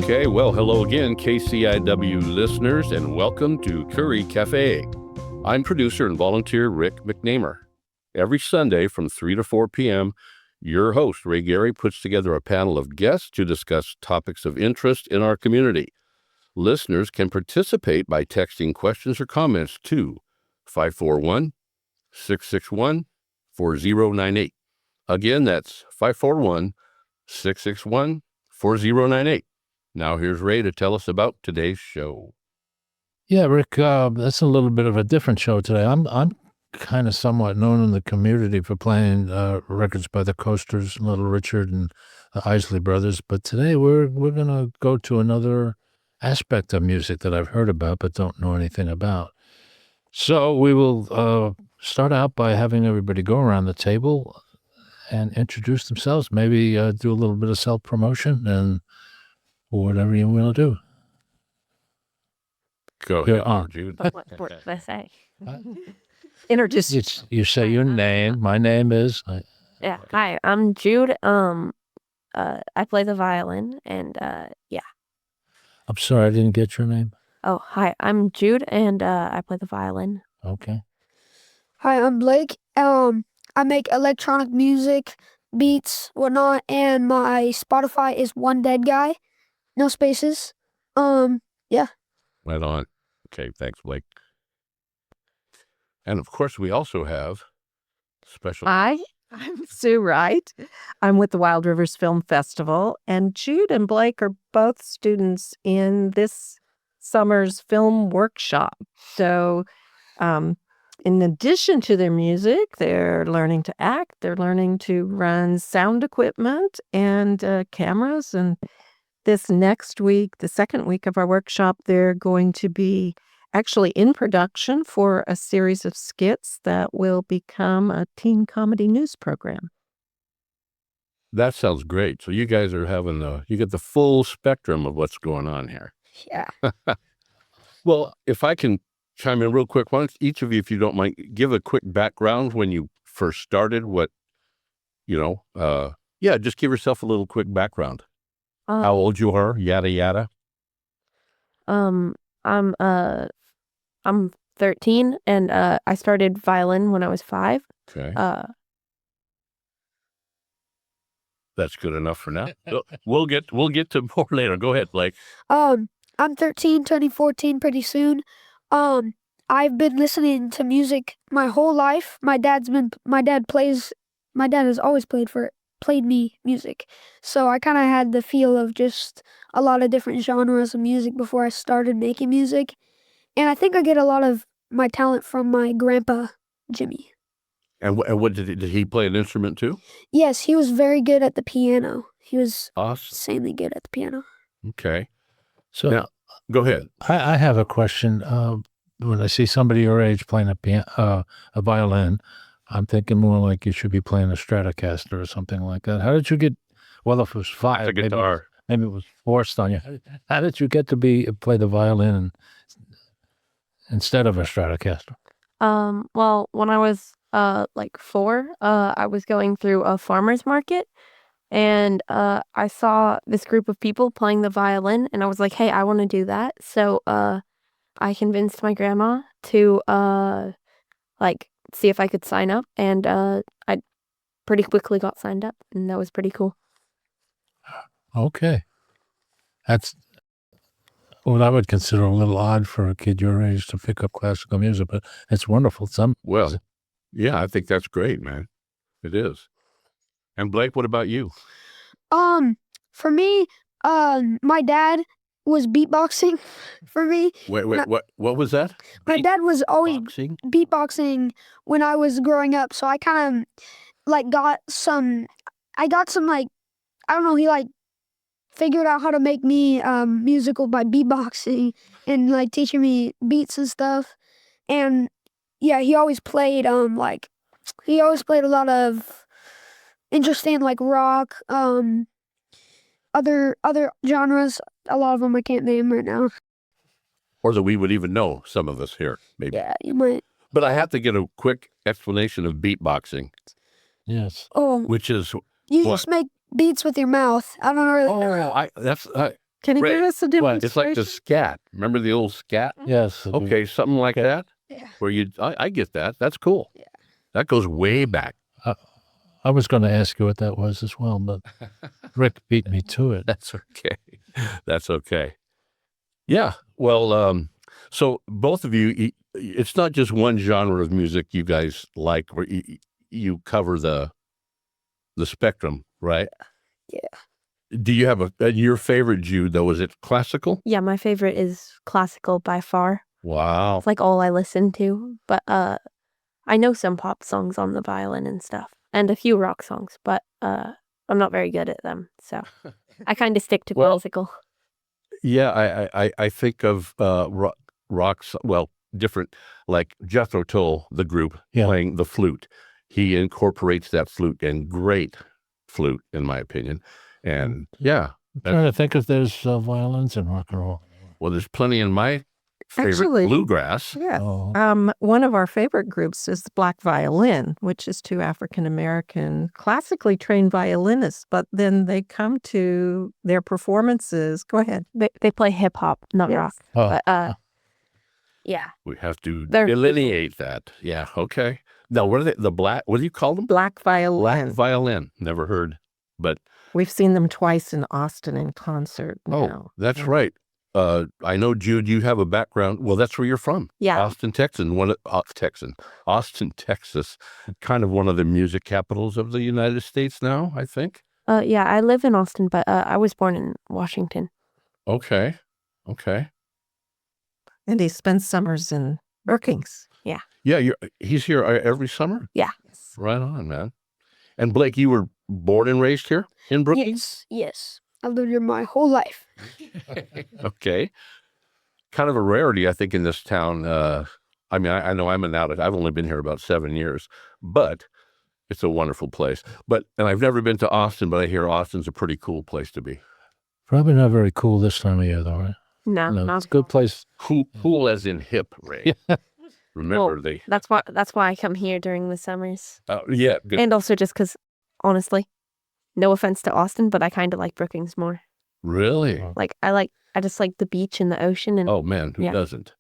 Okay, well, hello again, KCIW listeners, and welcome to Curry Café. I'm producer and volunteer Rick McNamer. Every Sunday from 3 to 4 p.m., your host, Ray Gary, puts together a panel of guests to discuss topics of interest in our community. Listeners can participate by texting questions or comments to 541-661-4098. Again, that's 541-661-4098. Now here's Ray to tell us about today's show. Yeah, Rick, that's a little bit of a different show today. I'm kind of somewhat known in the community for playing records by the Coasters, Little Richard, and the Isley Brothers. But today we're going to go to another aspect of music that I've heard about but don't know anything about. So we will start out by having everybody go around the table and introduce themselves, maybe do a little bit of self-promotion and whatever you want to do. Go You're ahead, on. Jude. What did I say? Introduce. You say your name. My name is. Yeah. Hi, I'm Jude. I play the violin, and yeah. I'm sorry, I didn't get your name. Oh, hi, I'm Jude, and I play the violin. Okay. Hi, I'm Blake. I make electronic music, beats, whatnot, and my Spotify is One Dead Guy, no spaces. Yeah. Right on. Okay, thanks, Blake. And of course, we also have special. Hi, I'm Sue Wright. I'm with the Wild Rivers Film Festival, and Jude and Blake are both students in this summer's film workshop. So, in addition to their music, they're learning to act, they're learning to run sound equipment and cameras. And this next week, the second week of our workshop, they're going to be actually in production for a series of skits that will become a teen comedy news program. That sounds great. So you guys are having you get the full spectrum of what's going on here. Yeah. Well, if I can chime in real quick, why don't each of you, if you don't mind, give a quick background when you first started, just give yourself a little quick background. How old you are, yada, yada. I'm 13, and I started violin when I was 5. Okay. That's good enough for now. We'll get to more later. Go ahead, Blake. I'm 13, turning 14 pretty soon. I've been listening to music my whole life. My dad has always played me music. So I kind of had the feel of just a lot of different genres of music before I started making music. And I think I get a lot of my talent from my grandpa, Jimmy. And what did he play an instrument too? Yes, he was very good at the piano. He was Awesome. insanely good at the piano. Okay. So Now, go ahead. I have a question. When I see somebody your age playing a violin, I'm thinking more like you should be playing a Stratocaster or something like that. How did you get? Well, if it was 5, The guitar. maybe it was forced on you. How did you get to play the violin instead of a Stratocaster? Well, when I was 4, I was going through a farmer's market, and I saw this group of people playing the violin, and I was like, hey, I want to do that. So I convinced my grandma to see if I could sign up, and I pretty quickly got signed up, and that was pretty cool. Okay. That's what I would consider a little odd for a kid your age to pick up classical music, but it's wonderful. Well, yeah, I think that's great, man. It is. And Blake, what about you? For me, my dad was beatboxing for me. Wait, what was that? My dad was always Boxing? beatboxing when I was growing up, so I kind of got some I don't know, he figured out how to make me musical by beatboxing and teaching me beats and stuff. And yeah, he always played a lot of interesting rock, other genres. A lot of them I can't name right now. Or that we would even know, some of us here, maybe. Yeah, you might. But I have to get a quick explanation of beatboxing. Yes. Oh, Which is you what? just make beats with your mouth. I don't know. Oh, Can you give us a What? It's like demonstration? the scat. Remember the old scat? Yes. Okay, something like that. Yeah. Where I get that. That's cool. Yeah. That goes way back. I was going to ask you what that was as well, but Rick beat me to it. That's okay. That's okay. Yeah. Well, so both of you, it's not just one genre of music you guys like, where you cover the spectrum, right? Yeah. Do you have your favorite, Jude, though? Is it classical? Yeah, my favorite is classical by far. Wow. It's like all I listen to. But I know some pop songs on the violin and stuff, and a few rock songs, but I'm not very good at them. So I kind of stick to Well, classical. Yeah, I think of rocks, well, different, like Jethro Tull, the group, Yeah. playing the flute. He incorporates that flute, and great flute, in my opinion. And yeah, I'm trying to think if there's violins in rock and roll. well, there's plenty in my favorite Actually, bluegrass. Yeah. Oh, One of our favorite groups is the Black Violin, which is two African-American classically trained violinists, but then they come to their performances. Go ahead. They play hip hop, not Yes. rock. oh, But yeah, We have to They're- delineate that. Yeah, okay. Now, what are they? What do you call them? Black Violin. Black violin. Never heard. But, We've seen them twice in Austin in concert oh, now. that's Yeah. right. I know, Jude, you have a background. Well, that's where you're from. yeah. Austin, Texas, Austin, Texas, kind of one of the music capitals of the United States now, I think. Yeah, I live in Austin, but I was born in Washington. Okay. And he spends summers in Brookings. Yeah, he's here every summer? Yeah. Right on, man. And Blake, you were born and raised here in Brookings? Yes. I lived here my whole life. Okay. Kind of a rarity, I think, in this town. I mean, I know I've only been here about 7 years, but it's a wonderful place. And I've never been to Austin, but I hear Austin's a pretty cool place to be. probably not very cool this time of year, though, right? No, No, not it's a good place. Cool as in hip, Ray. Remember Well, That's why I come here during the summers, yeah, good. and also just because, honestly, no offense to Austin, but I kind of like Brookings more. Really? Like I just like the beach and the ocean, and Oh man, who Yeah. doesn't?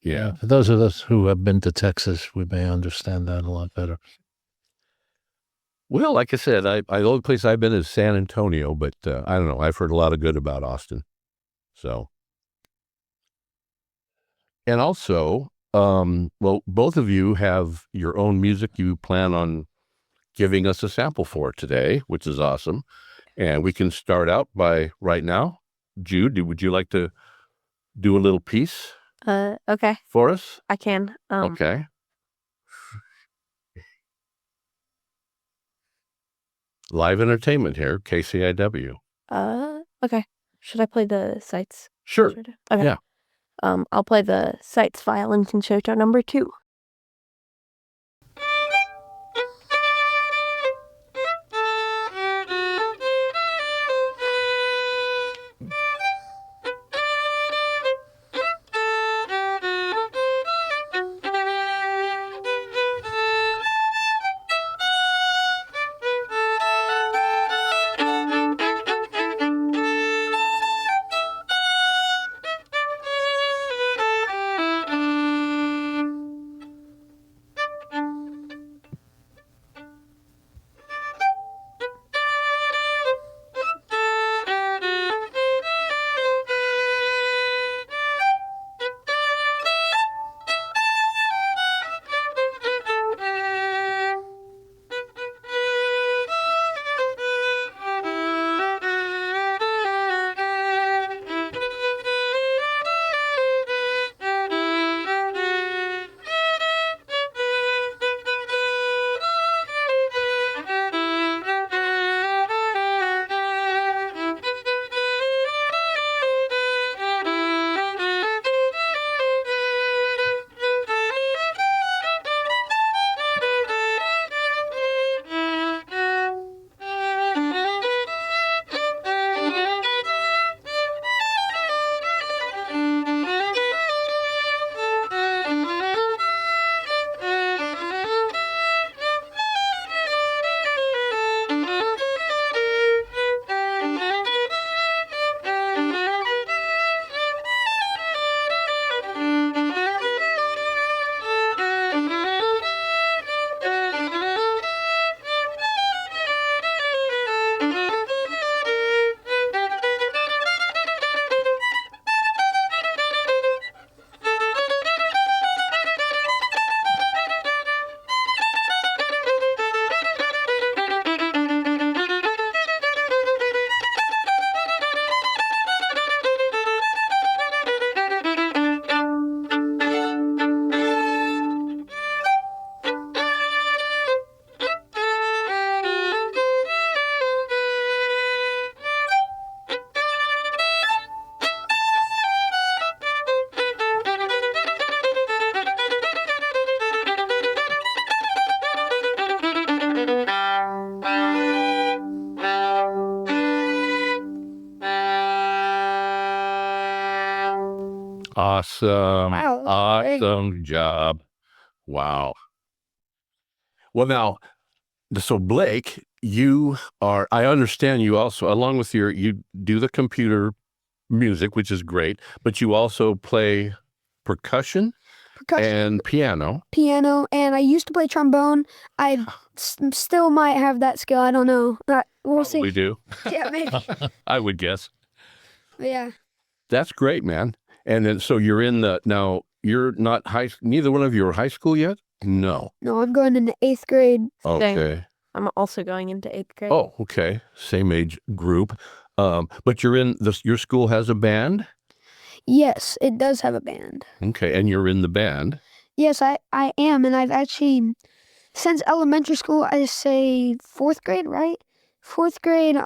Yeah. For those of us who have been to Texas, we may understand that a lot better. Well, like I said, the only place I've been is San Antonio, but I don't know. I've heard a lot of good about Austin. So, and also, well, both of you have your own music you plan on giving us a sample for today, which is awesome. And we can start out by right now. Jude, would you like to do a little piece okay, for us? I can. Okay. Live entertainment here, KCIW. Okay. Should I play the Sights? Sure. Concerto? Okay. Yeah. I'll play the Sights Violin Concerto number 2. Awesome. Wow, great. Awesome job. Wow. Well, now, so Blake, I understand you also, along with you do the computer music, which is great, but you also play percussion and piano. And I used to play trombone. I still might have that skill. I don't know. We'll see. We do. Yeah, maybe. I would guess. Yeah. That's great, man. And then, so you're now you're not neither one of you are high school yet? No. No, I'm going into 8th grade. Okay. I'm also going into 8th grade. Oh, okay. Same age group. But you're in your school has a band? Yes, it does have a band. Okay. And you're in the band? Yes, I am. And I've actually, since elementary school, I say 4th grade, right? 4th grade,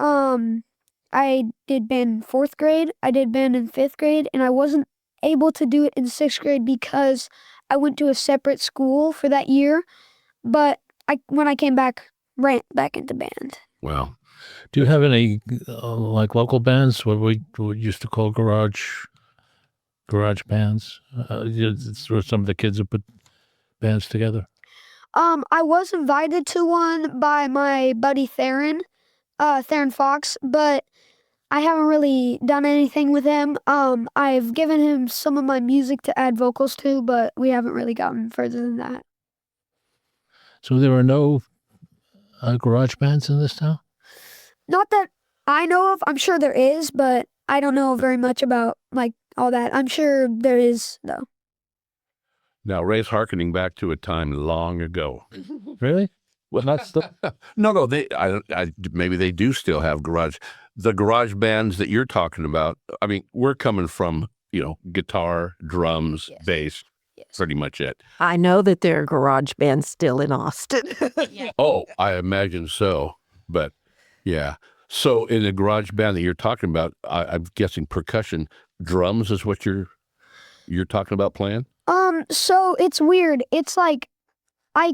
I did band in 4th grade. I did band in 5th grade. And I wasn't able to do it in 6th grade because I went to a separate school for that year. But when I came back, ran back into band. Wow. Do you have any like local bands, what we used to call garage bands? Where some of the kids have put bands together. I was invited to one by my buddy Theron Fox, but I haven't really done anything with him. I've given him some of my music to add vocals to, but we haven't really gotten further than that. So there are no garage bands in this town? Not that I know of. I'm sure there is, but I don't know very much about like all that. I'm sure there is, though. Now, Ray's hearkening back to a time long ago. Really? Well, not still. No. Maybe they do still have the garage bands that you're talking about. I mean, we're coming from, guitar, drums, Yes. bass, pretty much it. I know that there are garage bands still in Austin. Oh, I imagine so. But yeah. So in the garage band that you're talking about, I'm guessing percussion, drums is what you're talking about playing? So it's weird. It's like I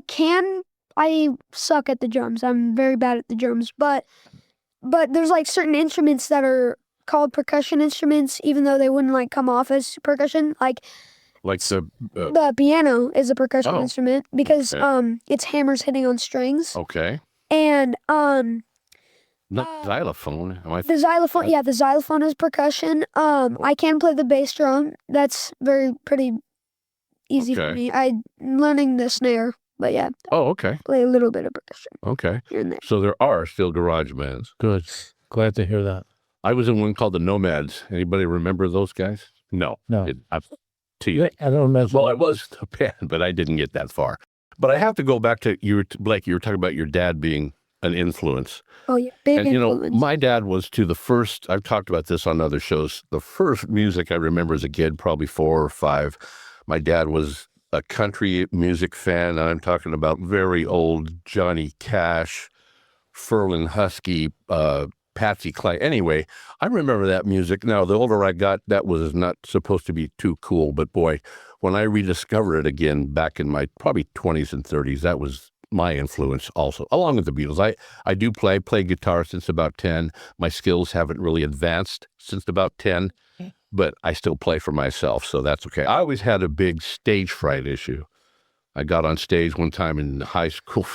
suck at the drums. I'm very bad at the drums, but there's like certain instruments that are called percussion instruments, even though they wouldn't like come off as percussion. Like the piano is a percussion instrument because it's hammers hitting on strings. Okay. And Not xylophone. the xylophone, the xylophone is percussion. I can play the bass drum. That's pretty easy for me. I'm learning the snare, but yeah. Oh, okay. Play a little bit of percussion Okay. here and there. So there are still garage bands. Good. Glad to hear that. I was in one called the Nomads. Anybody remember those guys? No. No. To you. I don't know. Well, I was a band, but I didn't get that far. But I have to go back to Blake. You were talking about your dad being an influence. Oh yeah, big And influence. my dad was to the first. I've talked about this on other shows. The first music I remember as a kid, probably 4 or 5. My dad was a country music fan, and I'm talking about very old Johnny Cash, Ferlin Husky, Patsy Cline. Anyway, I remember that music. Now, the older I got, that was not supposed to be too cool, but boy, when I rediscovered it again back in my probably 20s and 30s, that was my influence also, along with the Beatles. I do play guitar since about 10. My skills haven't really advanced since about 10. But I still play for myself, so that's okay. I always had a big stage fright issue. I got on stage one time in high school,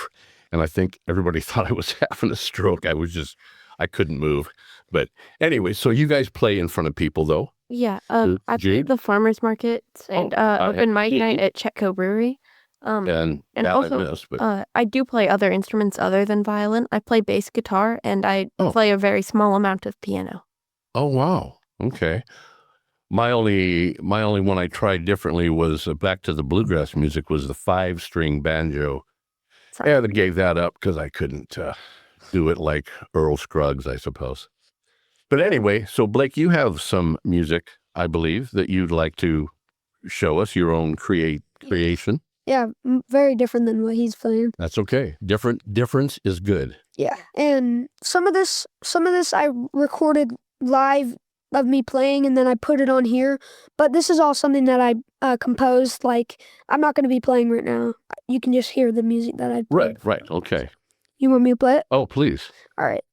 and I think everybody thought I was having a stroke. I couldn't move. But anyway, so you guys play in front of people, though? Yeah, I played Jude? the farmers markets and open mic night at Chetco Brewery. And also, I missed, but I do play other instruments other than violin. I play bass guitar, and I play a very small amount of piano. oh wow, okay. My only one I tried differently was back to the bluegrass music was the 5-string banjo. Sorry. Yeah, I gave that up because I couldn't do it like Earl Scruggs, I suppose. But anyway, so Blake, you have some music, I believe, that you'd like to show us, your own creation. Yeah, very different than what he's playing. That's okay. Difference is good. Yeah, and some of this I recorded live of me playing, and then I put it on here. But this is all something that I composed. Like, I'm not going to be playing right now. You can just hear the music that I played. Right. Okay. You want me to play it? Oh, please. All right.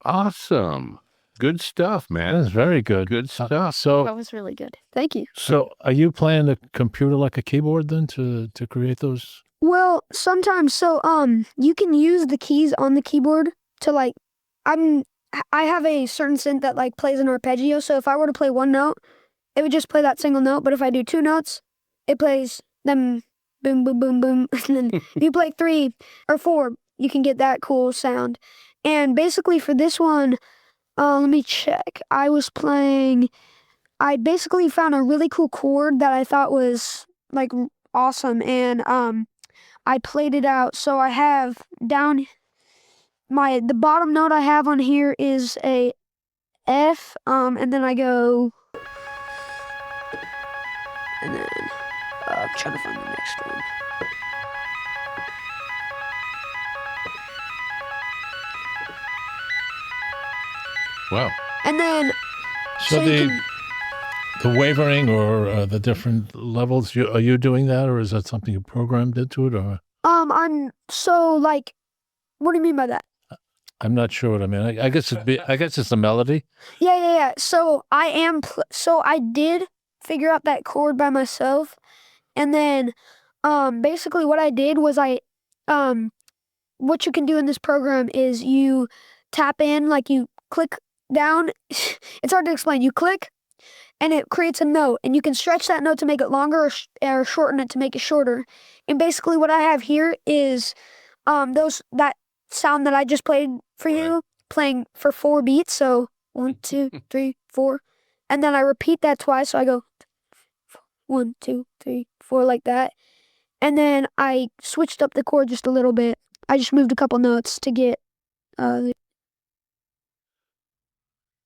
Awesome. Good stuff, man. That's very good. Good stuff. That So, was really good. Thank you. are you playing the computer like a keyboard then to create those? Well, sometimes you can use the keys on the keyboard to like I have a certain synth that like plays an arpeggio, so if I were to play one note, it would just play that single note, but if I do two notes, it plays them boom boom boom boom. And then if you play 3 or 4, you can get that cool sound. And basically for this one, let me check. I basically found a really cool chord that I thought was like awesome, and I played it out. So I have down the bottom note I have on here is a F, and then I go, and then I'm trying to find the next one. Wow. And then So you the wavering or the different levels, are you doing that, or is that something you programmed into it? Or I'm so like, what do you mean by that? I'm not sure what I mean. I guess it's a melody. Yeah. So I did figure out that chord by myself, and then basically what I did was what you can do in this program is you tap in, like you click down. It's hard to explain. You click, and it creates a note, and you can stretch that note to make it longer or shorten it to make it shorter. And basically what I have here is that sound that I just played for you, playing for 4 beats. So 1, 2, 3, 4, and then I repeat that twice. So I go 1, 2, 3, 4 like that, and then I switched up the chord just a little bit. I just moved a couple notes to get.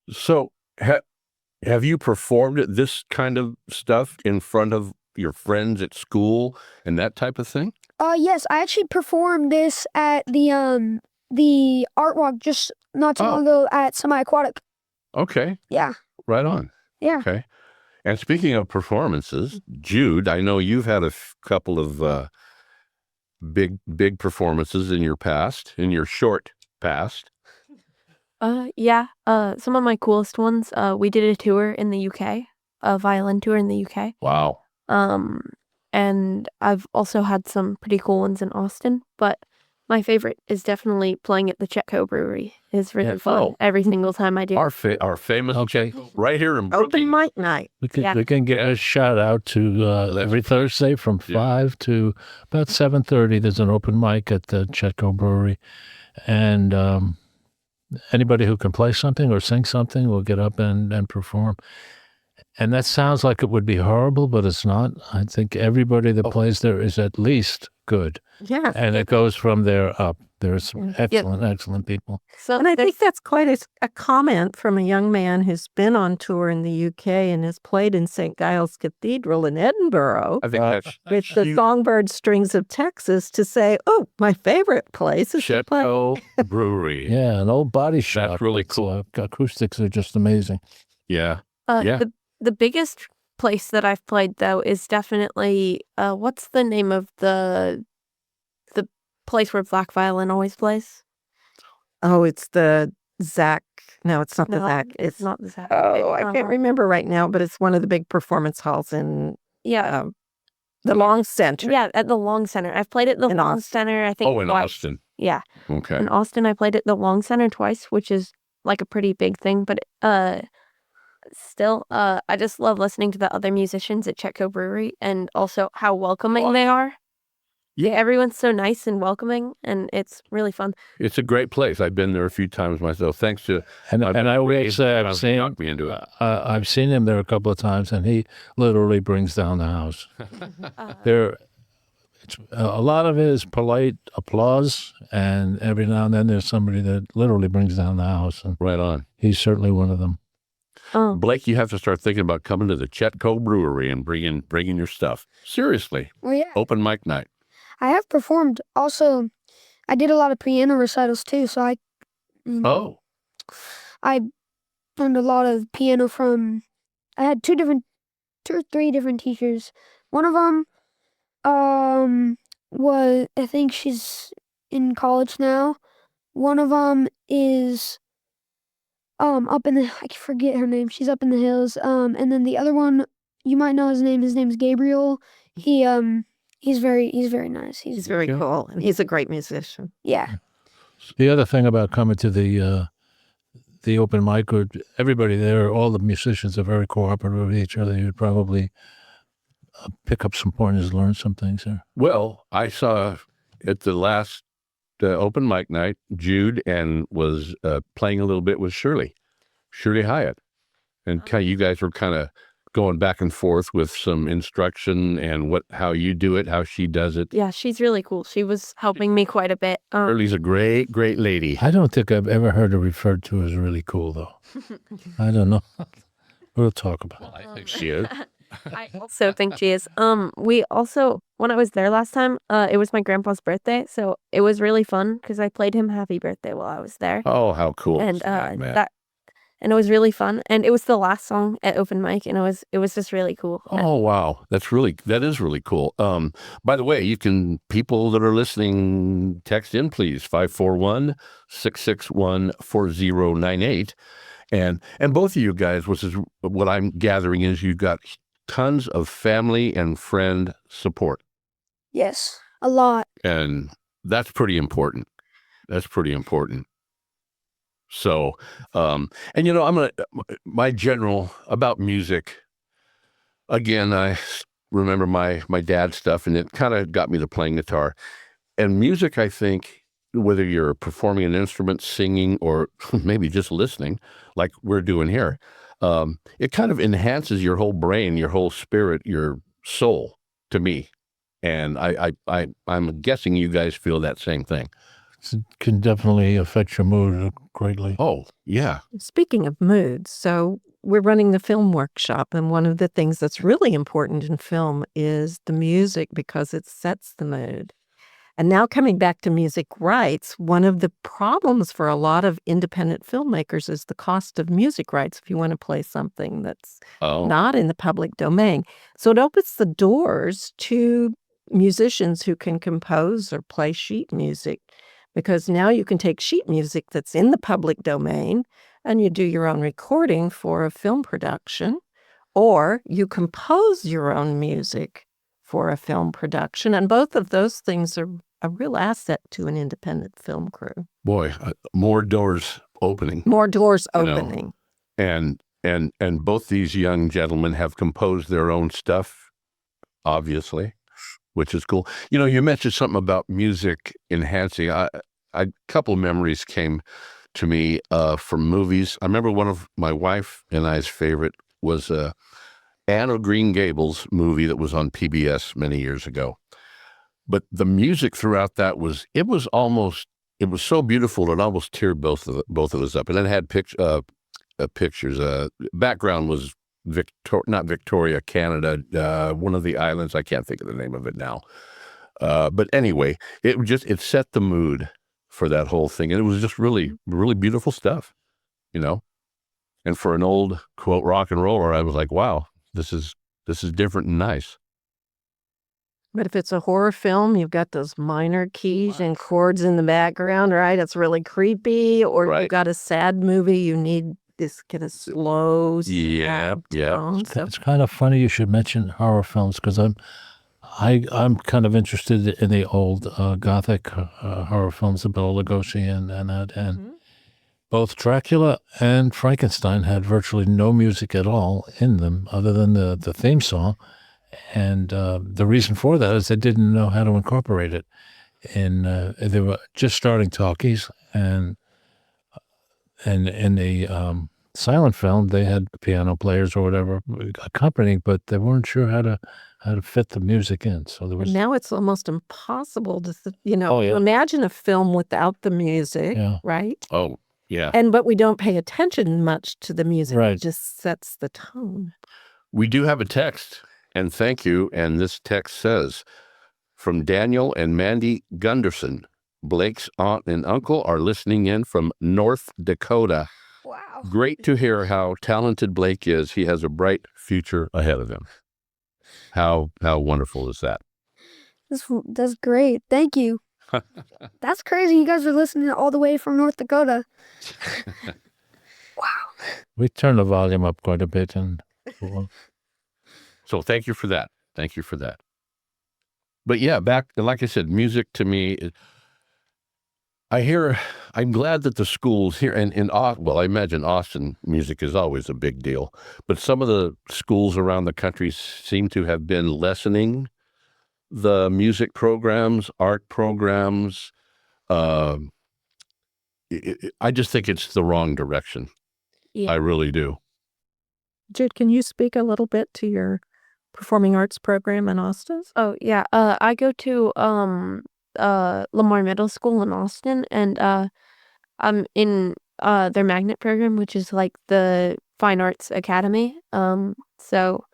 So have you performed this kind of stuff in front of your friends at school and that type of thing? Yes, I actually performed this at the art walk just not too long ago at Semi-Aquatic. Okay. Yeah. Right on. Yeah. Okay. And speaking of performances, Jude, I know you've had a couple of big performances in your short past. Yeah. Some of my coolest ones. We did a tour in the UK, a violin tour in the UK. Wow. And I've also had some pretty cool ones in Austin, but my favorite is definitely playing at the Chetco Brewery. It's really fun every single time I do. Our famous Chetco right here in Open mic night. We can get a shout out to every Thursday from 5 to about 7:30. There's an open mic at the Chetco Brewery, and anybody who can play something or sing something will get up and perform. And that sounds like it would be horrible, but it's not. I think everybody that plays there is at least good. Yeah. And it goes from there up. There's some excellent people. So And I think that's quite a comment from a young man who's been on tour in the UK and has played in St. Giles Cathedral in Edinburgh I think that's with the Songbird Strings of Texas to say, oh, my favorite place is to play. Chetco Brewery. Yeah, an old body shop. That's really cool. Acoustics are just amazing. Yeah. The biggest place that I've played though is definitely what's the name of the place where Black Violin always plays? Oh, it's the Zach. No, it's not the No, Zach. it's not the Zach. Oh, I can't remember right now, but it's one of the big performance halls in Yeah. the Long Center. Yeah, at the Long Center. I've played at the In Long Austin. Center, I think. Oh, in twice. Austin. Yeah. Okay. In Austin, I played at the Long Center twice, which is like a pretty big thing. But still, I just love listening to the other musicians at Chetco Brewery and also how welcoming they are. Yeah, everyone's so nice and welcoming, and it's really fun. It's a great place. I've been there a few times myself. Thanks to And I always say I've seen knocked me into it. I've seen him there a couple of times, and he literally brings down the house. A lot of it is polite applause, and every now and then there's somebody that literally brings down the house, and Right on. he's certainly one of them. Blake, you have to start thinking about coming to the Chetco Brewery and bringing your stuff. Seriously. Well, yeah. Open mic night. I have performed also. I did a lot of piano recitals too, so I learned a lot of piano from. I had two or three different teachers. One of them, was I think she's in college now. One of them is up in the, I forget her name. She's up in the hills. And then the other one, you might know his name. His name's Gabriel. He's very nice. He's very cool, and he's a great musician. Yeah. The other thing about coming to the open mic, everybody there, all the musicians are very cooperative with each other. You'd probably pick up some pointers, learn some things there. Well, I saw at the last open mic night, Jude and was playing a little bit with Shirley Hyatt. And you guys were kind of going back and forth with some instruction and how you do it, how she does it. Yeah, she's really cool. She was helping me quite a bit. Shirley's a great lady. I don't think I've ever heard her referred to as really cool, though. I don't know. We'll talk about it. Well, I think she is. I also think she is. We also, when I was there last time, it was my grandpa's birthday, so it was really fun because I played him happy birthday while I was there. Oh, how cool. And it was really fun, and it was the last song at open mic, and it was just really cool. Oh, wow. That is really cool. By the way, people that are listening, text in, please, 541-661-4098. And both of you guys, which is what I'm gathering, is you've got tons of family and friend support. Yes, a lot. And that's pretty important. So, and my general about music, again, I remember my dad's stuff, and it kind of got me to playing guitar. And music, I think, whether you're performing an instrument, singing, or maybe just listening, like we're doing here, it kind of enhances your whole brain, your whole spirit, your soul, to me. And I'm guessing you guys feel that same thing. It can definitely affect your mood greatly. Oh, yeah. Speaking of moods, so we're running the film workshop, and one of the things that's really important in film is the music because it sets the mood. And now coming back to music rights, one of the problems for a lot of independent filmmakers is the cost of music rights if you want to play something that's not in the public domain. So it opens the doors to musicians who can compose or play sheet music, because now you can take sheet music that's in the public domain and you do your own recording for a film production, or you compose your own music for a film production. And both of those things are a real asset to an independent film crew. Boy, more doors opening. And both these young gentlemen have composed their own stuff, obviously, which is cool. You mentioned something about music enhancing. A couple of memories came to me from movies. I remember one of my wife and I's favorite was Anne of Green Gables movie that was on PBS many years ago. But the music throughout that was so beautiful it almost teared both of us up. And then it had pictures. Background was not Victoria, Canada, one of the islands. I can't think of the name of it now. But anyway, it set the mood for that whole thing. And it was just really, really beautiful stuff, And for an old, quote, rock and roller, I was like, wow, this is different and nice. But if it's a horror film, you've got those minor keys and chords in the background, right? It's really creepy. Or You've got a sad movie, you need this kind of slow, yeah. tone. So It's kind of funny you should mention horror films, because I'm kind of interested in the old Gothic horror films, the Bela Lugosi and that. And both Dracula and Frankenstein had virtually no music at all in them other than the theme song. And the reason for that is they didn't know how to incorporate it. They were just starting talkies, and in the silent film, they had piano players or whatever accompanying, but they weren't sure how to fit the music in. So there was. Now it's almost impossible to, Oh, yeah. imagine a film without the music, Yeah. right? Oh, yeah. But we don't pay attention much to the music. Right. It just sets the tone. We do have a text, and thank you. And this text says, from Daniel and Mandy Gunderson, Blake's aunt and uncle are listening in from North Dakota. Wow. Great to hear how talented Blake is. He has a bright future ahead of him. How wonderful is that? That's great. Thank you. That's crazy. You guys are listening all the way from North Dakota. Wow. We turn the volume up quite a bit, and well, So thank you for that. Thank you for that. But yeah, like I said, music to me, I'm glad that the schools here and well, I imagine Austin music is always a big deal, but some of the schools around the country seem to have been lessening the music programs, art programs. Um, I just think it's the wrong direction. Yeah. I really do. Jude, can you speak a little bit to your performing arts program in Austin? Oh, yeah. I go to Lamar Middle School in Austin, and I'm in their magnet program, which is like the Fine Arts Academy. So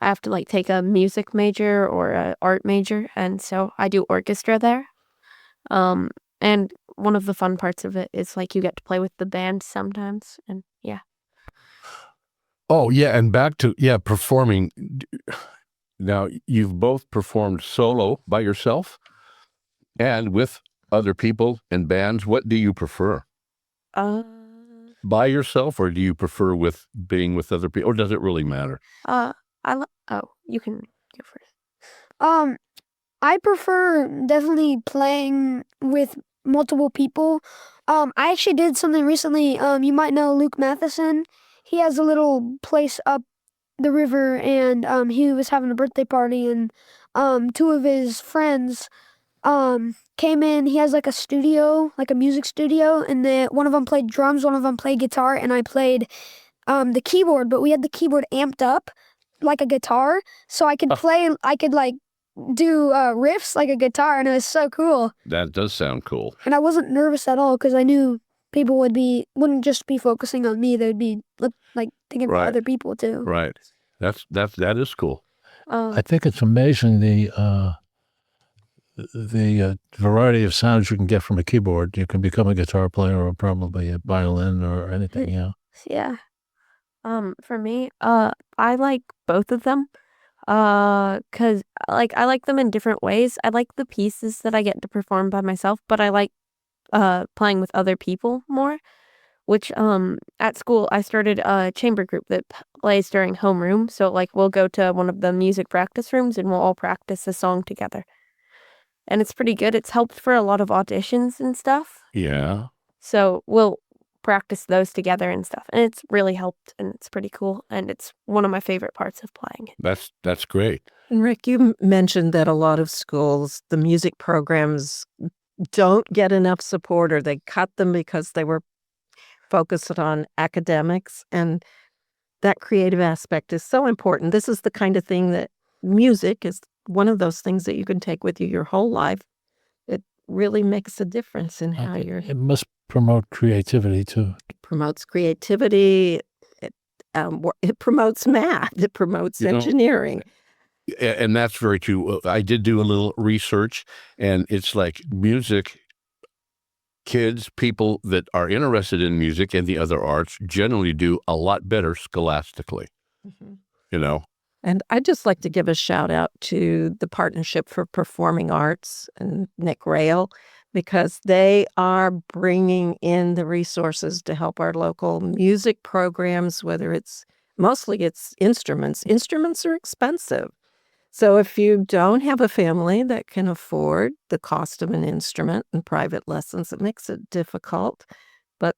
I have to like take a music major or a art major, and so I do orchestra there. And one of the fun parts of it is like you get to play with the band sometimes, and yeah. Oh, yeah, and back to performing. Now, you've both performed solo by yourself and with other people and bands. What do you prefer? By yourself, or do you prefer with being with other people, or does it really matter? You can go first. I prefer definitely playing with multiple people. I actually did something recently. You might know Luke Matheson. He has a little place up the river, and he was having a birthday party, and two of his friends came in. He has like a studio, like a music studio, and one of them played drums, one of them played guitar, and I played the keyboard, but we had the keyboard amped up like a guitar, so I could play, I could like do riffs like a guitar, and it was so cool. That does sound cool. And I wasn't nervous at all because I knew people wouldn't just be focusing on me. They'd be like thinking about other people too. Right. That is cool. I think it's amazing the variety of sounds you can get from a keyboard. You can become a guitar player or probably a violin or anything, Yeah. For me, I like both of them. 'Cause like I like them in different ways. I like the pieces that I get to perform by myself, but I like playing with other people more. Which at school I started a chamber group that plays during homeroom. So like we'll go to one of the music practice rooms and we'll all practice a song together. And it's pretty good. It's helped for a lot of auditions and stuff. Yeah. So we'll practice those together and stuff. And it's really helped, and it's pretty cool. And it's one of my favorite parts of playing. That's great. And Rick, you mentioned that a lot of schools, the music programs don't get enough support, or they cut them because they were focused on academics. And that creative aspect is so important. This is the kind of thing that music is one of those things that you can take with you your whole life. It really makes a difference in how you're... It must promote creativity too. It promotes creativity. It promotes math. It promotes engineering. And that's very true. I did do a little research, and it's like music, kids, people that are interested in music and the other arts generally do a lot better scholastically, And I'd just like to give a shout out to the Partnership for Performing Arts and Nick Rail, because they are bringing in the resources to help our local music programs, mostly it's instruments. Instruments are expensive. So if you don't have a family that can afford the cost of an instrument and private lessons, it makes it difficult. But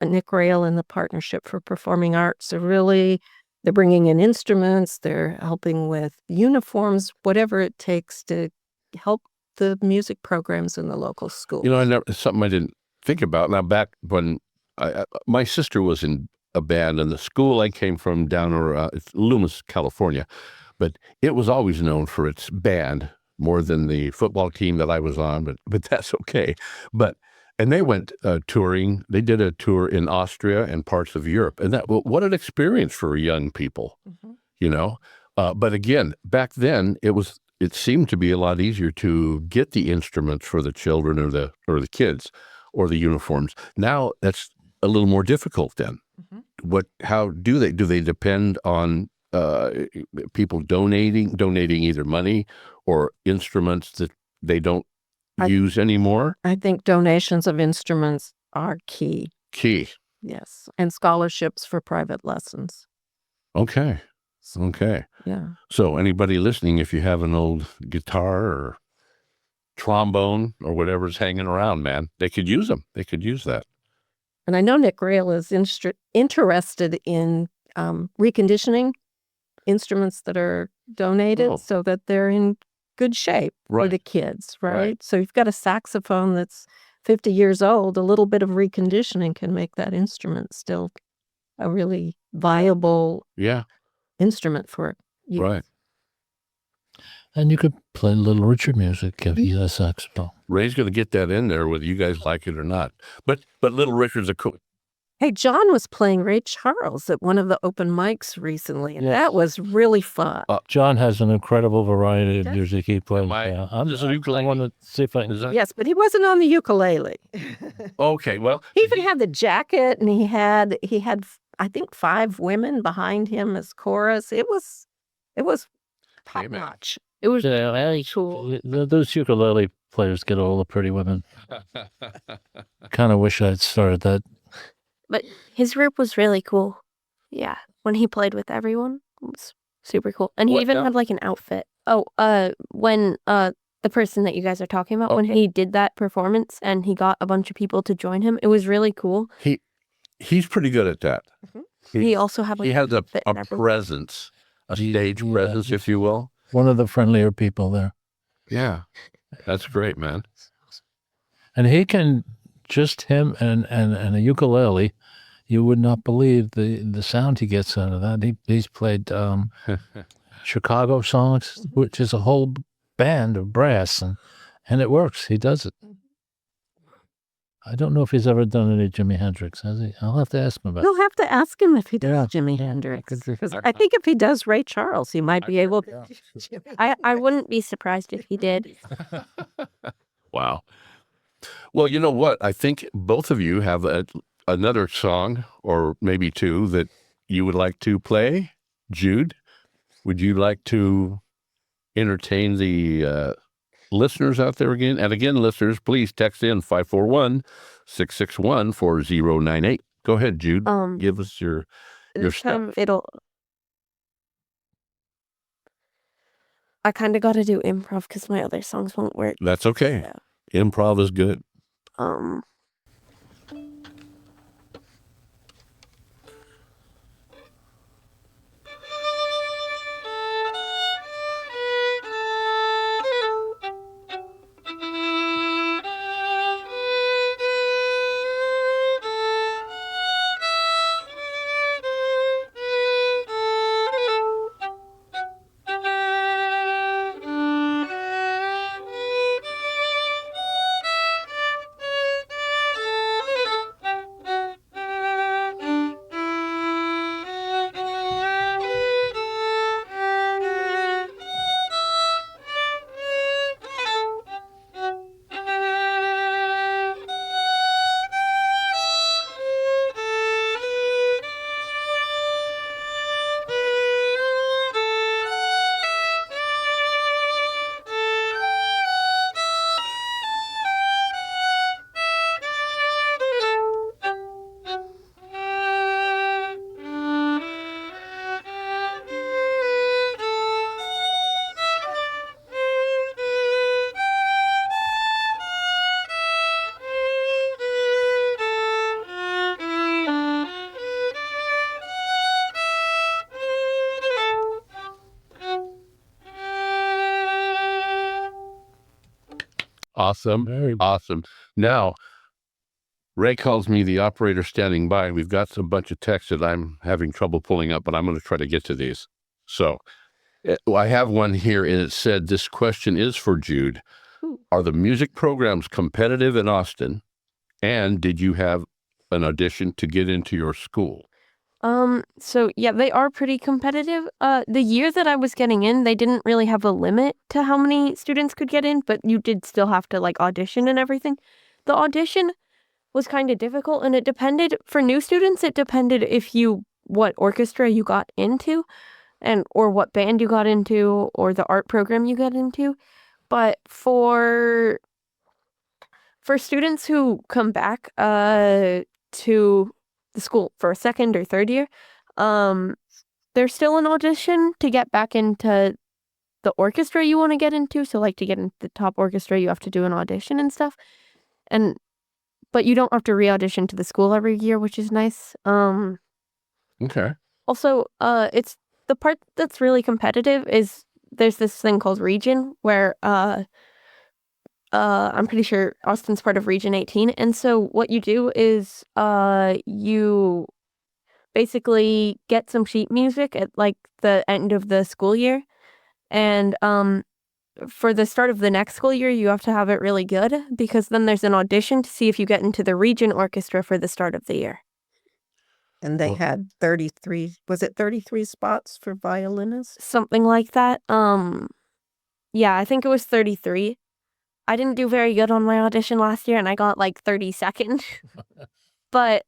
Nick Rail and the Partnership for Performing Arts they're bringing in instruments, they're helping with uniforms, whatever it takes to help the music programs in the local school. Something I didn't think about. Now, back when my sister was in a band, and the school I came from down it's Loomis, California, but it was always known for its band more than the football team that I was on, but that's okay. And they went touring. They did a tour in Austria and parts of Europe. And what an experience for young people, But again, back then, it seemed to be a lot easier to get the instruments for the children or the kids or the uniforms. Now that's a little more difficult then. How do they depend on people donating either money or instruments that they don't use anymore? I think donations of instruments are key. Yes, and scholarships for private lessons. Okay. Okay. Yeah. So anybody listening, if you have an old guitar or trombone or whatever's hanging around, man, they could use them. They could use that. And I know Nick Rail is interested in reconditioning instruments that are donated so that they're in good shape for the kids, right? So you've got a saxophone that's 50 years old, a little bit of reconditioning can make that instrument still a really viable instrument for you. Right. And you could play Little Richard music if you had a saxophone. Ray's going to get that in there whether you guys like it or not. But Little Richard's a cool. Hey, John was playing Ray Charles at one of the open mics recently, and that was really fun. John has an incredible variety of music he plays. I'm just I want to see if I can. Yes, but he wasn't on the ukulele. Okay, well, he even had the jacket, and he had I think 5 women behind him as chorus. It was top notch. It was very cool. Those ukulele players get all the pretty women. Kind of wish I'd started that. But his group was really cool. Yeah, when he played with everyone, it was super cool. And he even had like an outfit. Oh, when the person that you guys are talking about, when he did that performance and he got a bunch of people to join him, it was really cool. He's pretty good at that. He also had like he has a presence, a stage presence, if you will. One of the friendlier people there. Yeah, that's great, man. And he can, just him and a ukulele, you would not believe the sound he gets out of that. He's played Chicago songs, which is a whole band of brass, and it works. He does it. I don't know if he's ever done any Jimi Hendrix, has he? I'll have to ask him about it. You'll have to ask him if he does Jimi Hendrix. I think if he does Ray Charles, he might be able to. I wouldn't be surprised if he did. Wow. Well, you know what? I think both of you have another song, or maybe 2, that you would like to play. Jude, would you like to entertain the listeners out there again? And again, listeners, please text in 541-661-4098. Go ahead, Jude. Give us your stuff. I kind of got to do improv because my other songs won't work. That's okay. Yeah. Improv is good. Awesome. Very awesome. Now, Ray calls me the operator standing by. We've got a bunch of texts that I'm having trouble pulling up, but I'm going to try to get to these. So I have one here, and it said, this question is for Jude. Are the music programs competitive in Austin? And did you have an audition to get into your school? So yeah, they are pretty competitive. The year that I was getting in, they didn't really have a limit to how many students could get in, but you did still have to like audition and everything. The audition was kind of difficult, and it depended for new students. It depended what orchestra you got into, or what band you got into, or the art program you got into. But for students who come back to the school for a second or third year, there's still an audition to get back into the orchestra you want to get into. So like to get into the top orchestra, you have to do an audition and stuff. But you don't have to re-audition to the school every year, which is nice. Okay. Also, it's the part that's really competitive is there's this thing called Region where I'm pretty sure Austin's part of Region 18. And so what you do is you basically get some sheet music at like the end of the school year. And for the start of the next school year, you have to have it really good because then there's an audition to see if you get into the region orchestra for the start of the year. And they had 33, was it 33 spots for violinists? Something like that. Yeah, I think it was 33. I didn't do very good on my audition last year and I got like 32nd. But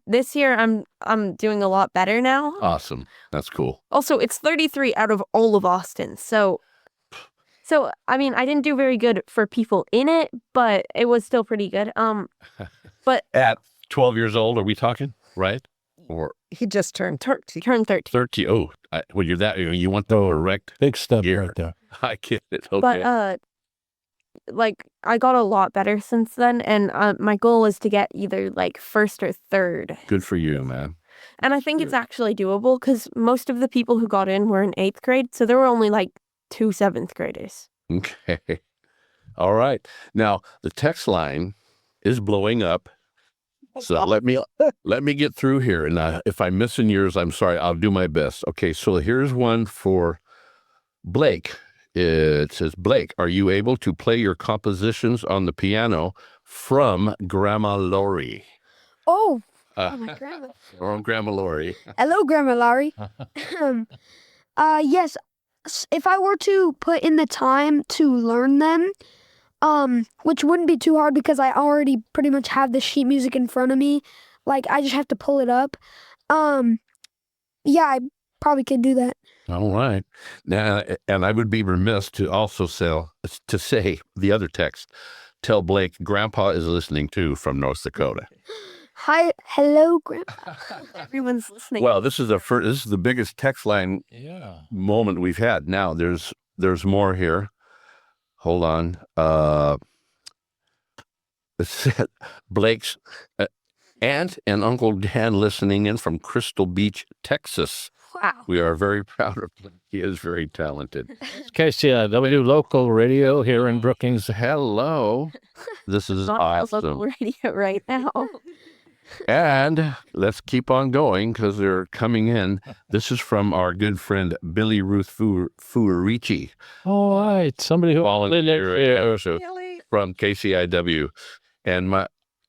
this year I'm doing a lot better now. Awesome. That's cool. Also, it's 33 out of all of Austin. So I mean, I didn't do very good for people in it, but it was still pretty good. But at 12 years old, are we talking, right? Or He just turned 30. turned 13. 30? Oh, well, you're that. You want the correct Big step year. right there. I get it. Okay. But like I got a lot better since then, and my goal is to get either like first or third. Good for you, man. And I think it's actually doable because most of the people who got in were in 8th grade, so there were only like 2 7th graders. Okay. All right. Now the text line is blowing up. So let me get through here. And if I'm missing yours, I'm sorry. I'll do my best. Okay. So here's one for Blake. It says, Blake, are you able to play your compositions on the piano from Grandma Lori? Oh, my grandma. From Grandma Lori. Hello, Grandma Larry. Yes. If I were to put in the time to learn them, which wouldn't be too hard because I already pretty much have the sheet music in front of me. Like, I just have to pull it up. Yeah, I probably could do that. All right. Now, and I would be remiss to also say the other text. Tell Blake Grandpa is listening too from North Dakota. Hi, hello, Grandpa. Everyone's listening. Well, this is the biggest text line moment we've had. Now there's more here. Hold on. It said Blake's aunt and Uncle Dan listening in from Crystal Beach, Texas. Wow. We are very proud of Blake. He is very talented. It's KCIW local radio here in Brookings. Hello. This is Not on awesome. local radio right now. And let's keep on going because they're coming in. This is from our good friend Billy Ruth Furici. All right. Somebody who Volunteer Really? from KCIW. And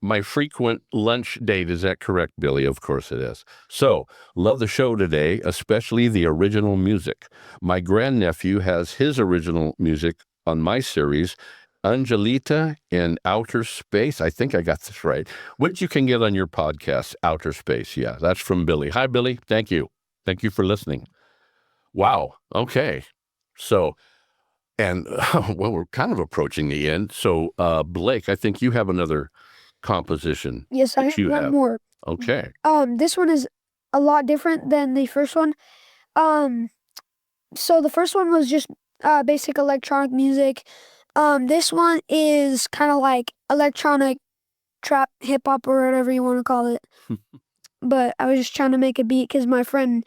my frequent lunch date, is that correct, Billy? Of course it is. So, love the show today, especially the original music. My grandnephew has his original music on my series, Angelita in Outer Space. I think I got this right. Which you can get on your podcast, Outer Space. Yeah, that's from Billy. Hi, Billy. Thank you. Thank you for listening. Wow. Okay. So, and well, we're kind of approaching the end. So, Blake, I think you have another composition. Yes, I that have you one more. Okay. This one is a lot different than the first one. So the first one was just basic electronic music. This one is kind of like electronic trap, hip hop, or whatever you want to call it. But I was just trying to make a beat because my friend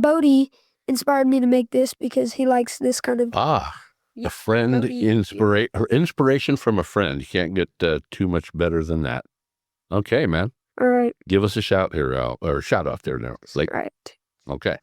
Bodie inspired me to make this because he likes this kind of. A friend inspiration from a friend. You can't get too much better than that. Okay, man. All right. Give us a shout here, or shout out there now. Like, Right. okay.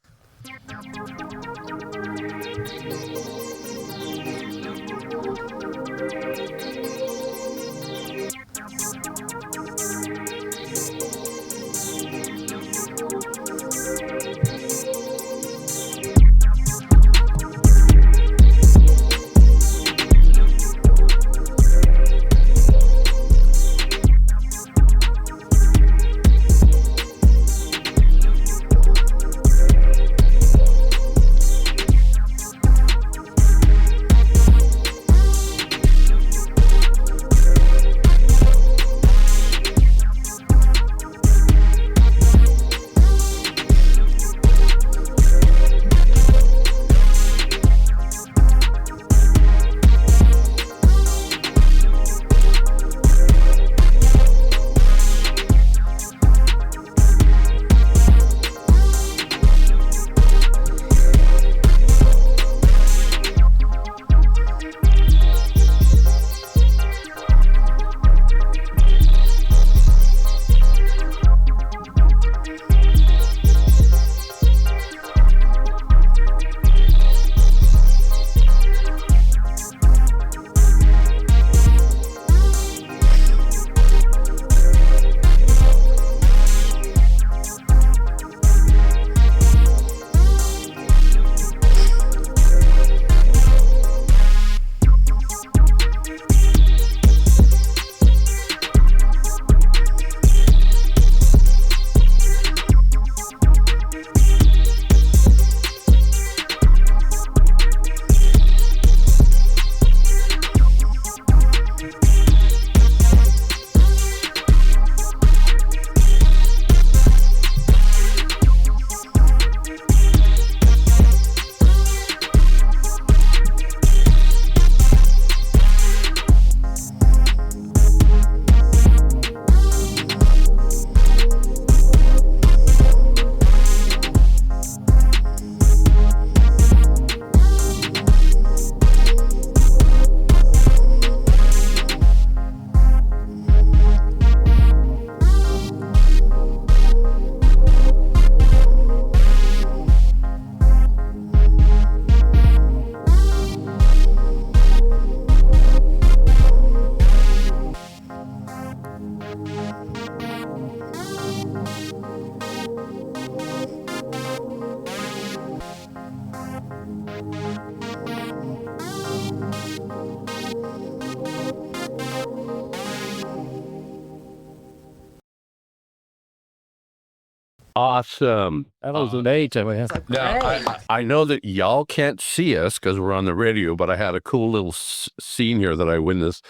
Awesome. That was an eight. Now, I know that y'all can't see us because we're on the radio, but I had a cool little scene here that I witnessed.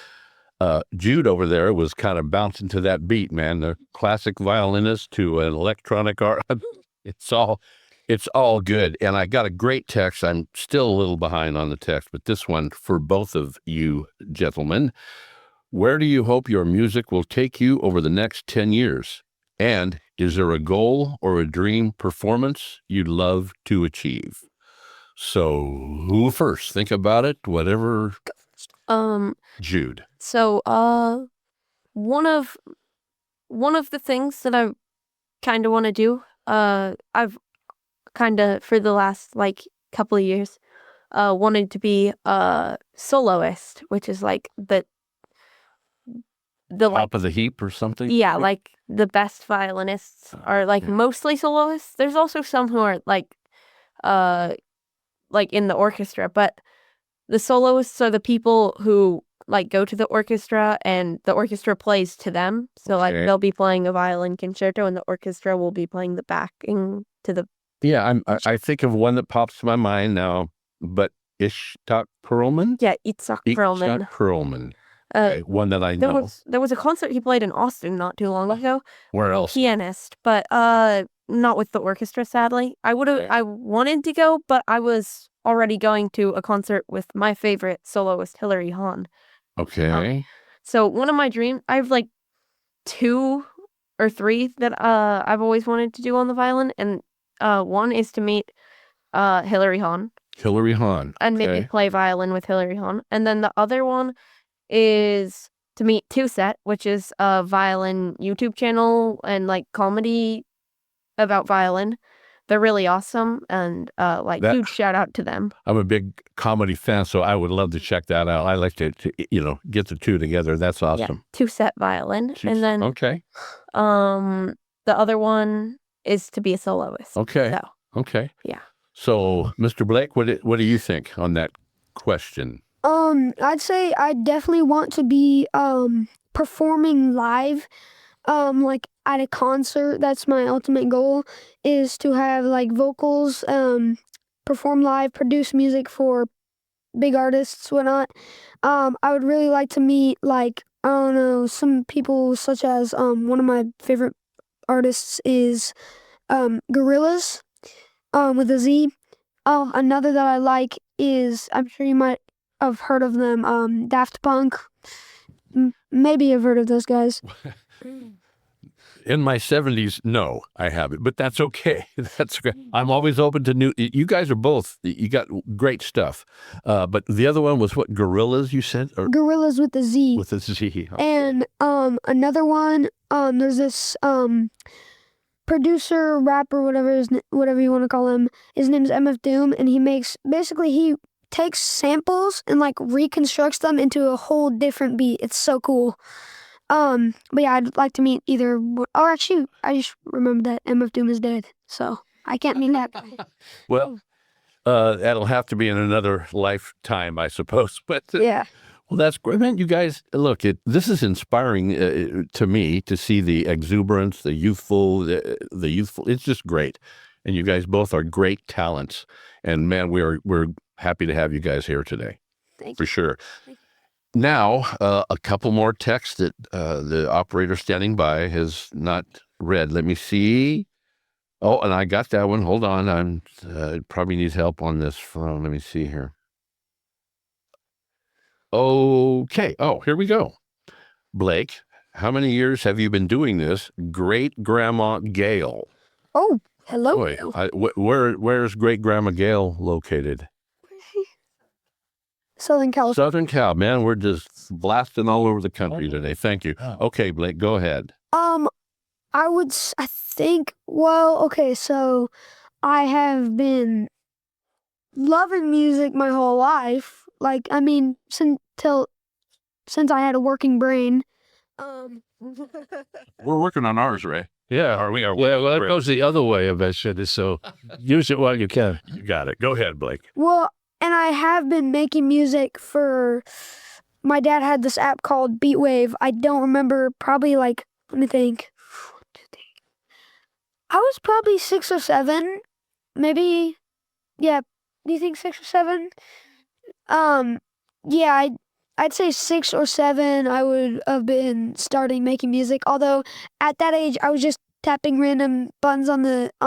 Jude over there was kind of bouncing to that beat, man. The classic violinist to an electronic art. It's all good. And I got a great text. I'm still a little behind on the text, but this one for both of you gentlemen. Where do you hope your music will take you over the next 10 years? And is there a goal or a dream performance you'd love to achieve? So who first? Think about it, whatever. Jude. So one of the things that I kind of want to do, I've kind of for the last like couple of years wanted to be a soloist, which is like the Top of the heap or something? Yeah, like the best violinists are like mostly soloists. There's also some who are like in the orchestra, but the soloists are the people who like go to the orchestra and the orchestra plays to them. So like they'll be playing a violin concerto and the orchestra will be playing the backing to the. Yeah, I think of one that pops to my mind now, but Itzhak Perlman? Yeah, Itzhak Perlman. Itzhak Perlman. Okay, one that I know. There was a concert he played in Austin not too long ago. Where else? Pianist, but not with the orchestra, sadly. I wanted to go, but I was already going to a concert with my favorite soloist, Hilary Hahn. Okay. So one of my dreams, I have like 2 or 3 that I've always wanted to do on the violin, and one is to meet Hilary Hahn. Hilary Hahn. And maybe play violin with Hilary Hahn. And then the other one is to meet Two Set, which is a violin YouTube channel and like comedy about violin. They're really awesome, and huge shout out to them. I'm a big comedy fan, so I would love to check that out. I like to get the two together. That's awesome. Yeah, Two Set violin, and then the other one is to be a soloist. Okay. So, okay. Yeah. So, Mr. Blake, what do you think on that question? I'd say I definitely want to be performing live, like at a concert. That's my ultimate goal, is to have like vocals, perform live, produce music for big artists, whatnot. I would really like to meet like, I don't know, some people such as one of my favorite artists is Gorillaz, with a Z. Oh, another that I like is, I'm sure you might have heard of them, Daft Punk. Maybe you've heard of those guys. In my 70s, no, I haven't, but that's okay. That's okay. I'm always open to new. You guys are both. You got great stuff. But the other one was what? Gorillaz, you said? Or? Gorillaz with a Z. With a Z. Okay. And another one. There's this producer, rapper, whatever you want to call him. His name's MF Doom, and he takes samples and like reconstructs them into a whole different beat. It's so cool. But yeah, I'd like to meet either, or actually, I just remembered that MF Doom is dead, so I can't meet that guy. Well, that'll have to be in another lifetime, I suppose. But yeah. Well, that's great, man. You guys, look, this is inspiring to me to see the exuberance, the youthful. It's just great, and you guys both are great talents. And man, we're happy to have you guys here today. Thank for you. sure. Now, a couple more texts that the operator standing by has not read. Let me see. Oh, and I got that one. Hold on. I'm probably need help on this phone. Let me see here. Okay. Oh, here we go. Blake, how many years have you been doing this? Great Grandma Gail. Oh, hello. Boy, where's Great Grandma Gail located? Southern California. Southern Cal, man, we're just blasting all over the country today. Thank you. Okay, Blake, go ahead. I think, well, okay, so I have been loving music my whole life. Like, I mean, since I had a working brain. We're working on ours, Ray. Yeah. Well, it goes the other way eventually, so use it while you can. You got it. Go ahead, Blake. Well, and I have been making music for, my dad had this app called Beatwave. I don't remember, probably like, let me think. I was probably 6 or 7, maybe. Yeah, do you think 6 or 7? Yeah, I'd say 6 or 7. I would have been starting making music. Although at that age, I was just tapping random buttons on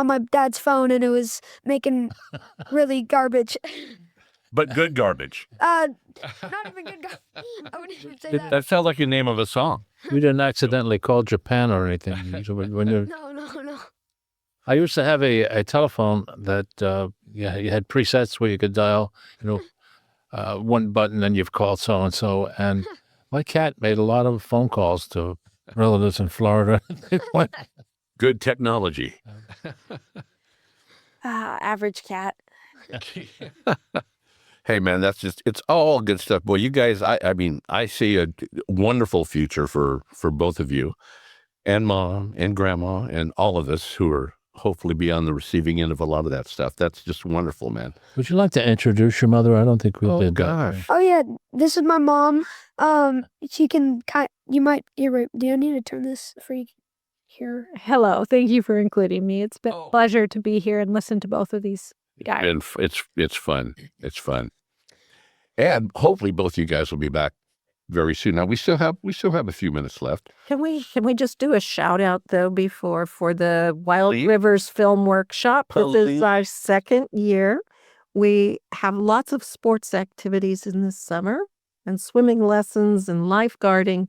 my dad's phone, and it was making really garbage. But good garbage. Not even good. I wouldn't even say that. That sounds like the name of a song. You didn't accidentally call Japan or anything. So when you're, No. I used to have a telephone that you had presets where you could dial, one button and you've called so-and-so. And my cat made a lot of phone calls to relatives in Florida. Good technology. Average cat. Hey, man, it's all good stuff. Boy, you guys, I mean, I see a wonderful future for both of you and Mom and Grandma and all of us who are hopefully be on the receiving end of a lot of that stuff. That's just wonderful, man. Would you like to introduce your mother? I don't think we did that. Gosh. Oh yeah, this is my mom. She can you might. You're right. Do I need to turn this for you here? Hello. Thank you for including me. It's been a pleasure to be here and listen to both of these guys. And it's fun. It's fun. And hopefully both you guys will be back very soon. Now we still have a few minutes left. Can we just do a shout out though for the Wild Please. Rivers Film Workshop? This Please. is our 2nd year. We have lots of sports activities in the summer and swimming lessons and lifeguarding,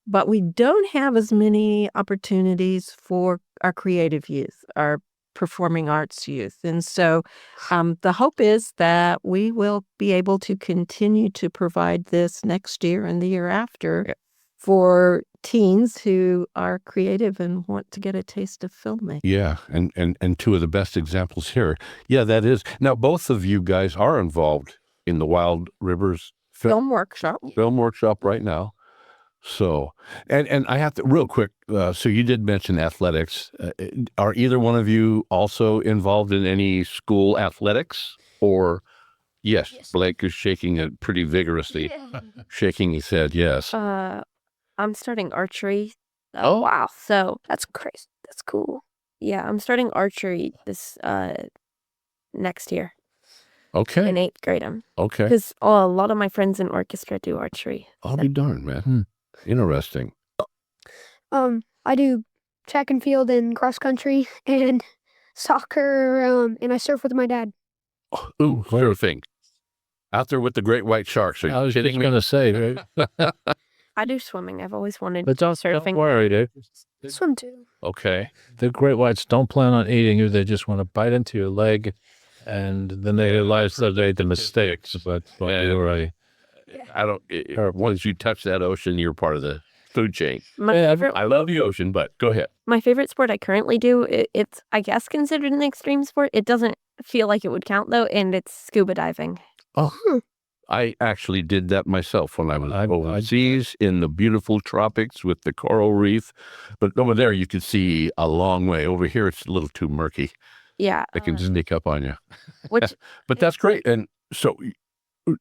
but we don't have as many opportunities for our creative youth, our performing arts youth. And so the hope is that we will be able to continue to provide this next year and the year after for teens who are creative and want to get a taste of filmmaking. Yeah, and two of the best examples here. Yeah, that is. Now both of you guys are involved in the Wild Rivers Film Workshop. right now. So, and I have to real quick. So you did mention athletics. Are either one of you also involved in any school athletics? Or yes. Blake is shaking it pretty vigorously, shaking his head. Yes. I'm starting archery. Oh. Wow. So that's crazy. That's cool. Yeah, I'm starting archery this next year Okay. in 8th grade. Okay. Because a lot of my friends in orchestra do archery. I'll be darned, man. Interesting. I do track and field and cross country and soccer. And I surf with my dad. Ooh, surfing. Out there with the great white sharks. Are you I was kidding just me? going to say, right? I do swimming. I've always wanted But don't surfing. worry, dude. Swim too. Okay. The great whites don't plan on eating you. They just want to bite into your leg, and then they realize that they made the mistakes. But you're right. I don't. Once you touch that ocean, you're part of the food chain. My Yeah, favorite, I love the ocean, but go ahead. my favorite sport I currently do, it's, I guess, considered an extreme sport. It doesn't feel like it would count, though, and it's scuba diving. Oh, I actually did that myself when I was I- overseas in the beautiful tropics with the coral reef. But over there, you could see a long way. Over here, it's a little too murky. Yeah. It can sneak up on you. Which But that's great. And so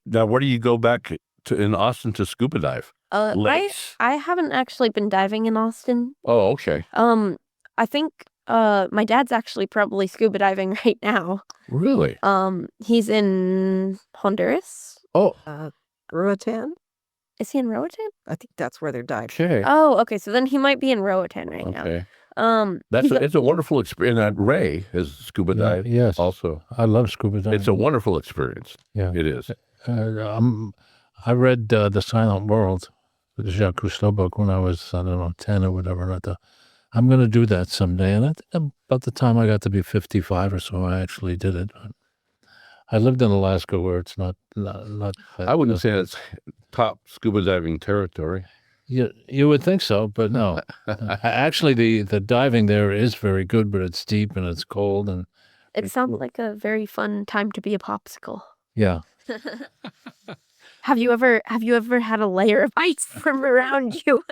now, where do you go back to in Austin to scuba dive? Lakes? I haven't actually been diving in Austin. Oh, okay. I think my dad's actually probably scuba diving right now. Really? He's in Honduras. Oh, Roatan? Is he in Roatan? I think that's where they're diving. okay. Oh, okay. So then he might be in Roatan right now. Okay. He's It's a wonderful experience. And Ray has scuba dive Yes. also. I love scuba diving. It's a wonderful experience. Yeah. It is. I read The Silent World, the Jacques Cousteau book, when I was, 10 or whatever. And I thought, I'm going to do that someday. And about the time I got to be 55 or so, I actually did it. I lived in Alaska, where it's not I wouldn't say it's top scuba diving territory. You would think so, but no. Actually, the diving there is very good, but it's deep and it's cold, and It sounds like a very fun time to be a popsicle. yeah. Have you ever had a layer of ice from around you?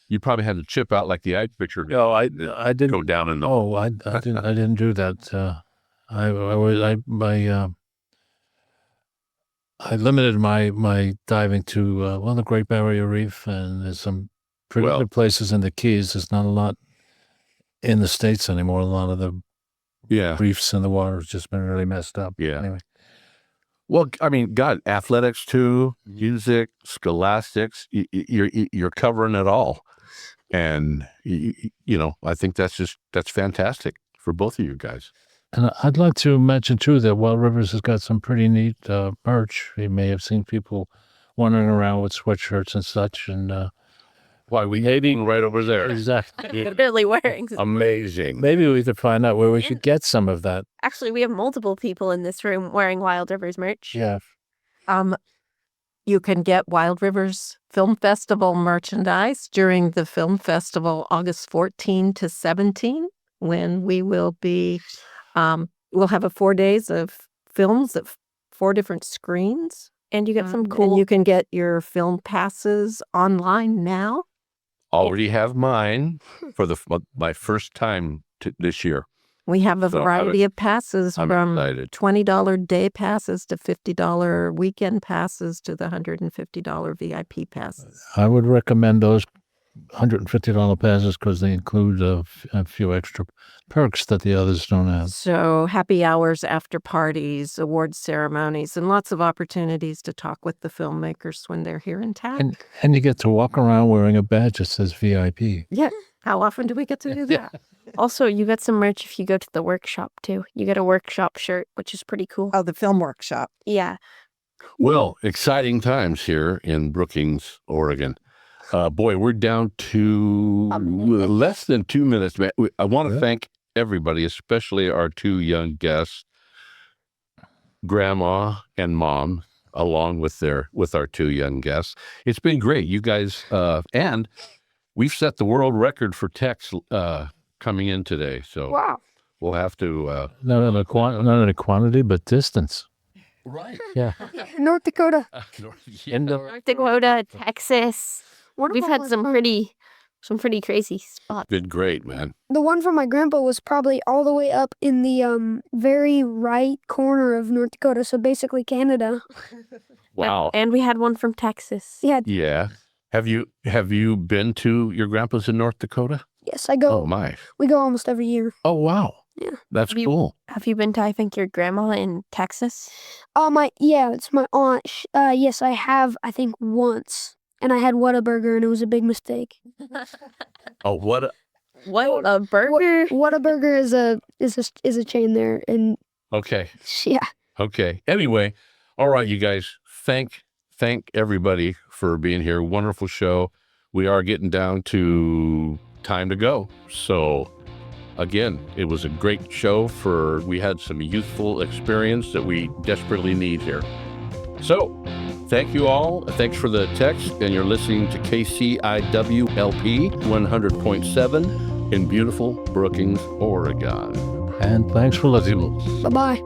You probably had to chip out like the ice pitcher. No, I didn't. Go down in the. Oh, I didn't do that. I limited my diving to the Great Barrier Reef, and there's some pretty Well- good places in the Keys. There's not a lot in the States anymore. A lot of the Yeah. reefs in the water has just been really messed up. Yeah. Anyway. Well, I mean, God, athletics too, music, scholastics, you're covering it all. And, I think that's fantastic for both of you guys. And I'd like to mention, too, that Wild Rivers has got some pretty neat merch. You may have seen people wandering around with sweatshirts and such. And Why, we hating right over there. exactly. Literally wearing. Amazing. Maybe we could find out where we could get some of that. Actually, we have multiple people in this room wearing Wild Rivers merch. Yeah. You can get Wild Rivers Film Festival merchandise during the film festival August 14 to 17, when we will be, we'll have 4 days of films at 4 different screens. And you get some And cool. you can get your film passes online now. Already have mine for my first time this year. We have a So variety of passes I'm from excited. $20 day passes to $50 weekend passes to the $150 VIP passes. I would recommend those $150 passes because they include a few extra perks that the others don't have. So happy hours, after parties, award ceremonies, and lots of opportunities to talk with the filmmakers when they're here in town. And you get to walk around wearing a badge that says VIP. Yeah. How often do we get to do that? Also, you get some merch if you go to the workshop, too. You get a workshop shirt, which is pretty cool. Oh, the film workshop. Yeah. Well, exciting times here in Brookings, Oregon. Boy, we're down to less than 2 minutes. Man. I want to thank everybody, especially our 2 young guests, Grandma and Mom, along with our 2 young guests. It's been great, you guys, and we've set the world record for text coming in today. So Wow. we'll have to. Not in a quantity, but distance. Right. Yeah. North Dakota. North Dakota, Texas. One of We've them had was some pretty crazy spots. Been great, man. The one from my grandpa was probably all the way up in the very right corner of North Dakota, so basically Canada. Wow. And we had one from Texas. Yeah, Yeah. Have you been to your grandpa's in North Dakota? yes, I go. Oh my. We go almost every year. Oh wow. Yeah. That's Have you- cool. Have you been to, I think, your grandma in Texas? It's my aunt. Yes, I have. I think once, and I had Whataburger, and it was a big mistake. Oh, what a, What a burger. Whataburger is a chain there, and okay. yeah. Okay. Anyway, all right, you guys. Thank everybody for being here. Wonderful show. We are getting down to time to go. So again, it was a great show. We had some youthful experience that we desperately need here. So thank you all. Thanks for the text. And you're listening to KCIWLP 100.7 in beautiful Brookings, Oregon. And thanks for listening. Bye bye.